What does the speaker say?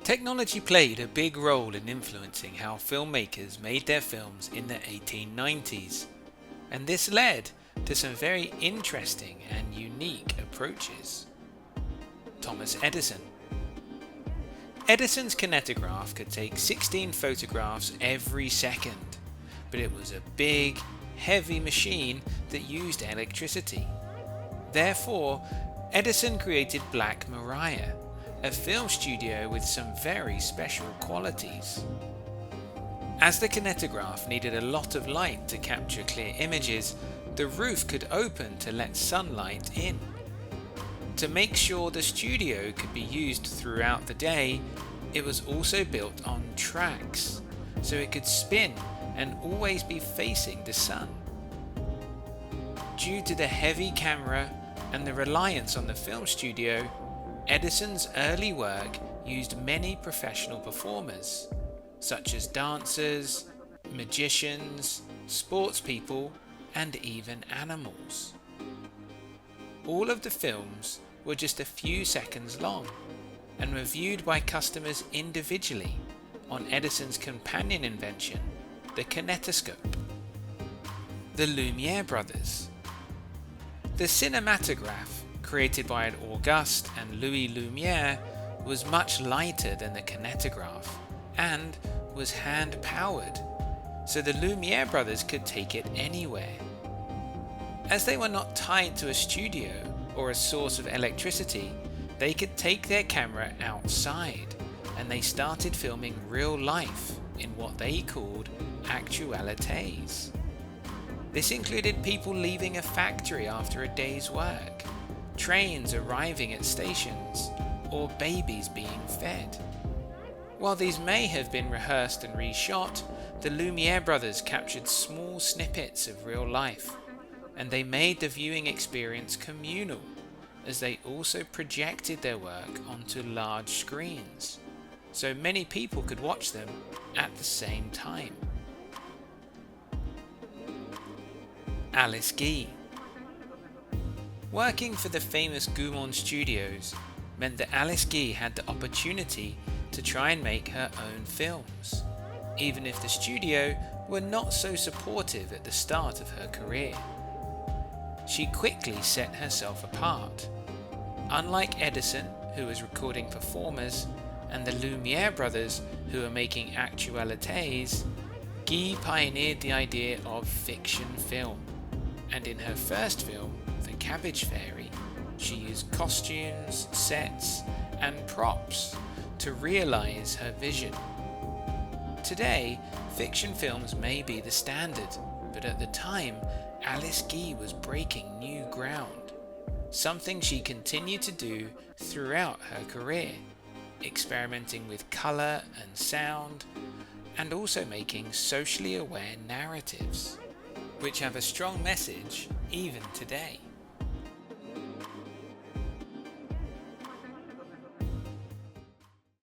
Technology played a big role in influencing how filmmakers made their films in the 1890s, and this led to some very interesting and unique approaches. Thomas Edison. Edison's kinetograph could take 16 photographs every second, but it was a big, heavy machine that used electricity. Therefore, Edison created Black Maria, a film studio with some very special qualities. As the kinetograph needed a lot of light to capture clear images, the roof could open to let sunlight in. To make sure the studio could be used throughout the day, it was also built on tracks, so it could spin and always be facing the sun. Due to the heavy camera and the reliance on the film studio, Edison's early work used many professional performers, such as dancers, magicians, sportspeople, and even animals. All of the films were just a few seconds long and were viewed by customers individually on Edison's companion invention, the Kinetoscope. The Lumiere brothers. The cinematograph, created by Auguste and Louis Lumiere, was much lighter than the kinetograph and was hand-powered, so the Lumiere brothers could take it anywhere. As they were not tied to a studio or a source of electricity, they could take their camera outside, and they started filming real life in what they called actualités. This included people leaving a factory after a day's work, trains arriving at stations, or babies being fed. While these may have been rehearsed and reshot, the Lumiere brothers captured small snippets of real life, and they made the viewing experience communal, as they also projected their work onto large screens, so many people could watch them at the same time. Alice Guy. Working for the famous Gaumont Studios meant that Alice Guy had the opportunity to try and make her own films, even if the studio were not so supportive at the start of her career. She quickly set herself apart. Unlike Edison, who was recording performers, and the Lumiere brothers, who were making actualités, Guy pioneered the idea of fiction film, and in her first film, The Cabbage Fairy, she used costumes, sets, and props to realize her vision. Today, fiction films may be the standard, but at the time, Alice Guy was breaking new ground, something she continued to do throughout her career, experimenting with color and sound, and also making socially aware narratives, which have a strong message even today.